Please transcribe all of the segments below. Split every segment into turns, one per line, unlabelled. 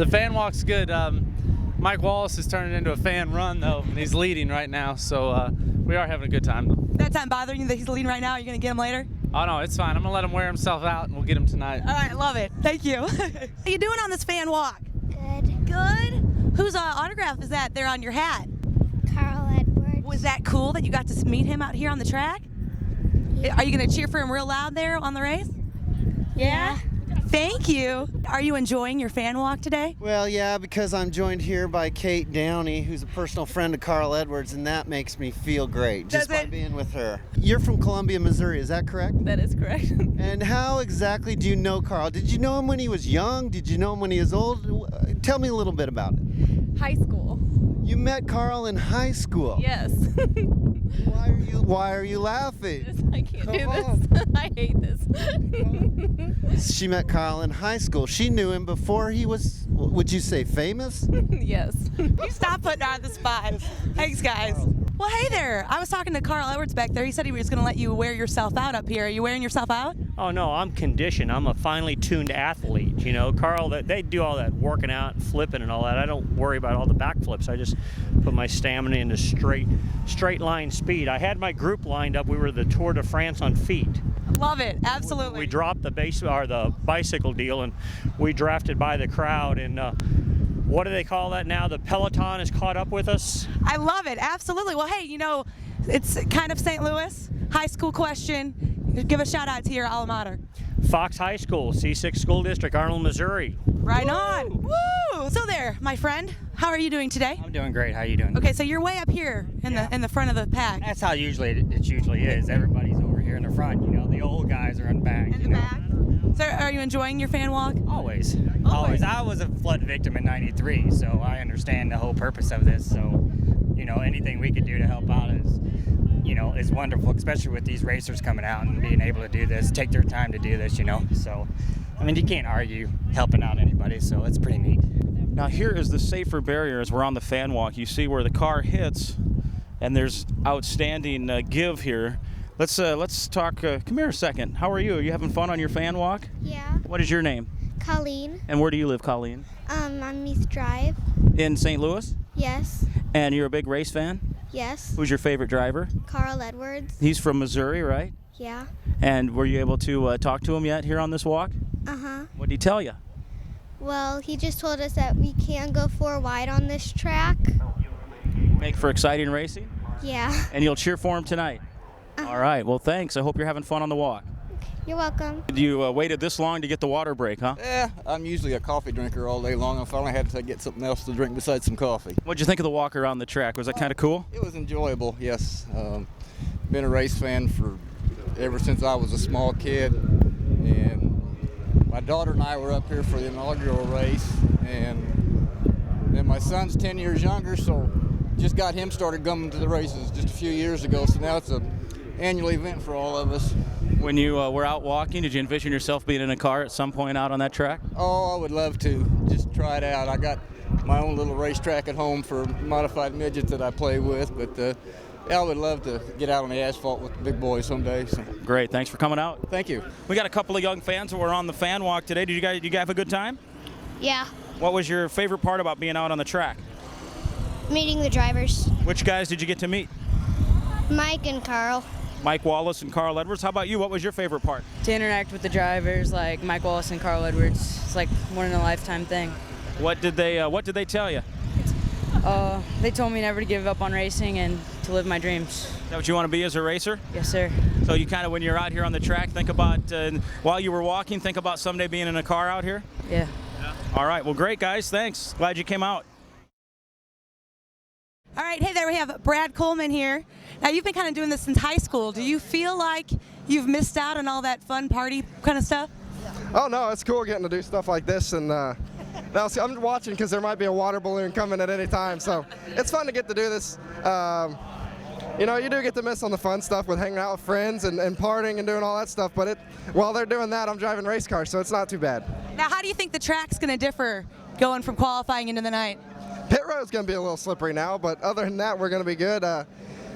The fan walk's good. Mike Wallace is turning into a fan run, though, and he's leading right now, so we are having a good time.
That's not bothering you that he's leading right now? Are you going to get him later?
Oh, no, it's fine. I'm going to let him wear himself out, and we'll get him tonight.
All right, love it. Thank you. How you doing on this fan walk?
Good.
Good. Whose autograph is that there on your hat?
Carl Edwards.
Was that cool that you got to meet him out here on the track?
Yeah.
Are you going to cheer for him real loud there on the race?
Yeah.
Thank you. Are you enjoying your fan walk today?
Well, yeah, because I'm joined here by Kate Downey, who's a personal friend of Carl Edwards, and that makes me feel great just by being with her. You're from Columbia, Missouri, is that correct?
That is correct.
And how exactly do you know Carl? Did you know him when he was young? Did you know him when he was old? Tell me a little bit about it.
High school.
You met Carl in high school.
Yes.
Why are you laughing?
I can't do this. I hate this.
She met Carl in high school. She knew him before he was, would you say, famous?
Yes.
You stop putting her on the spot. Thanks, guys. Well, hey there. I was talking to Carl Edwards back there. He said he was going to let you wear yourself out up here. Are you wearing yourself out?
Oh no, I'm conditioned. I'm a finely tuned athlete. You know, Carl, they do all that working out and flipping and all that. I don't worry about all the backflips. I just put my stamina into straight line speed. I had my group lined up. We were the Tour de France on feet.
Love it. Absolutely.
We dropped the bicycle deal and we drafted by the crowd. And what do they call that now? The peloton has caught up with us.
I love it. Absolutely. Well, hey, you know, it's kind of St. Louis. High school question. Give a shout out to your alma mater.
Fox High School, C6 School District, Arnold, Missouri.
Right on. Woo! So there, my friend. How are you doing today?
I'm doing great. How are you doing?
Okay, so you're way up here in the front of the pack.
That's how it usually is. Everybody's over here in the front. You know, the old guys are in the back.
In the back. So are you enjoying your fan walk?
Always. I was a flood victim in '93, so I understand the whole purpose of this. So, you know, anything we could do to help out is wonderful, especially with these racers coming out and being able to do this, take their time to do this, you know. So, I mean, you can't argue helping out anybody, so it's pretty neat.
Now here is the safer barrier as we're on the fan walk. You see where the car hits, and there's outstanding give here. Let's talk. Come here a second. How are you? Are you having fun on your fan walk?
Yeah.
What is your name?
Colleen.
And where do you live, Colleen?
On East Drive.
In St. Louis?
Yes.
And you're a big race fan?
Yes.
Who's your favorite driver?
Carl Edwards.
He's from Missouri, right?
Yeah.
And were you able to talk to him yet here on this walk?
Uh-huh.
What did he tell you?
Well, he just told us that we can go 4 wide on this track.
Make for exciting racing?
Yeah.
And you'll cheer for him tonight? All right. Well, thanks. I hope you're having fun on the walk.
You're welcome.
You waited this long to get the water break, huh?
Yeah, I'm usually a coffee drinker all day long. I finally had to get something else to drink besides some coffee.
What'd you think of the walk around the track? Was that kind of cool?
It was enjoyable, yes. Been a race fan ever since I was a small kid. And my daughter and I were up here for the inaugural race. And then my son's 10 years younger, so just got him started coming to the races just a few years ago. So now it's an annual event for all of us.
When you were out walking, did you envision yourself being in a car at some point out on that track?
Oh, I would love to. Just try it out. I got my own little racetrack at home for modified midgets that I play with, but I would love to get out on the asphalt with the big boys someday. So.
Great. Thanks for coming out.
Thank you.
We got a couple of young fans who were on the fan walk today. Did you guys have a good time?
Yeah.
What was your favorite part about being out on the track?
Meeting the drivers.
Which guys did you get to meet?
Mike and Carl.
Mike Wallace and Carl Edwards. How about you? What was your favorite part?
To interact with the drivers like Mike Wallace and Carl Edwards. It's like one in a lifetime thing.
What did they tell you?
They told me never to give up on racing and to live my dreams.
Is that what you want to be as a racer?
Yes, sir.
So you kind of, when you're out here on the track, think about, while you were walking, think about someday being in a car out here?
Yeah.
All right. Well, great, guys. Thanks. Glad you came out.
All right, hey there, we have Brad Coleman here. Now, you've been kind of doing this since high school. Do you feel like you've missed out on all that fun party kind of stuff?
Oh, no, it's cool getting to do stuff like this. And now, see, I'm watching because there might be a water balloon coming at any time. So it's fun to get to do this. You know, you do get to miss on the fun stuff with hanging out with friends and partying and doing all that stuff. But while they're doing that, I'm driving race cars, so it's not too bad.
Now, how do you think the track's going to differ going from qualifying into the night?
Pit road's going to be a little slippery now, but other than that, we're going to be good.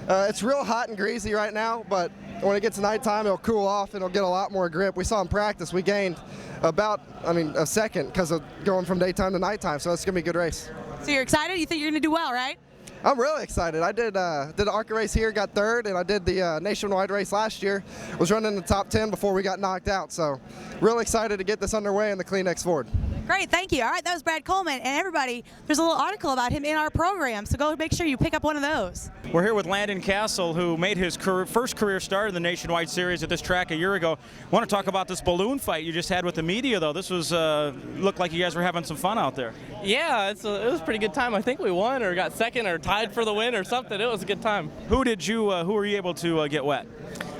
It's real hot and greasy right now, but when it gets nighttime, it'll cool off and it'll get a lot more grip. We saw in practice, we gained about, a second because of going from daytime to nighttime, so it's going to be a good race.
So you're excited? You think you're going to do well, right?
I'm really excited. I did the ARCA race here, got third, and I did the nationwide race last year. Was running in the top 10 before we got knocked out, so real excited to get this underway in the Clean X Ford.
Great, thank you. All right, that was Brad Coleman, and everybody, there's a little article about him in our program, so go make sure you pick up one of those.
We're here with Landon Castle, who made his first career start in the Nationwide Series at this track a year ago. I want to talk about this balloon fight you just had with the media, though. This was looked like you guys were having some fun out there.
Yeah, it was a pretty good time. I think we won or got second or tied for the win or something. It was a good time.
Who were you able to get wet?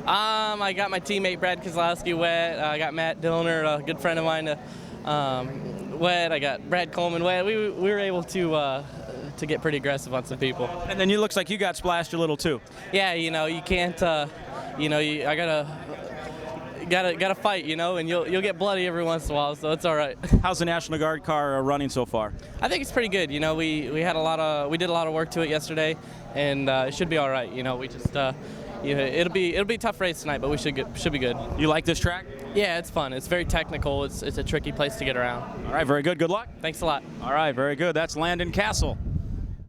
I got my teammate Brad Coleman wet. I got Matt Dillner, a good friend of mine, wet. I got Brad Coleman wet. We were able to get pretty aggressive on some people.
And then it looks like you got splashed a little too.
Yeah, you can't. I gotta fight, and you'll get bloody every once in a while, so it's all right.
How's the National Guard car running so far?
I think it's pretty good. We did a lot of work to it yesterday, and it should be all right. We just. It'll be a tough race tonight, but we should be good.
You like this track?
Yeah, it's fun. It's very technical. It's a tricky place to get around.
All right, very good. Good luck.
Thanks a lot.
All right, very good. That's Landon Castle.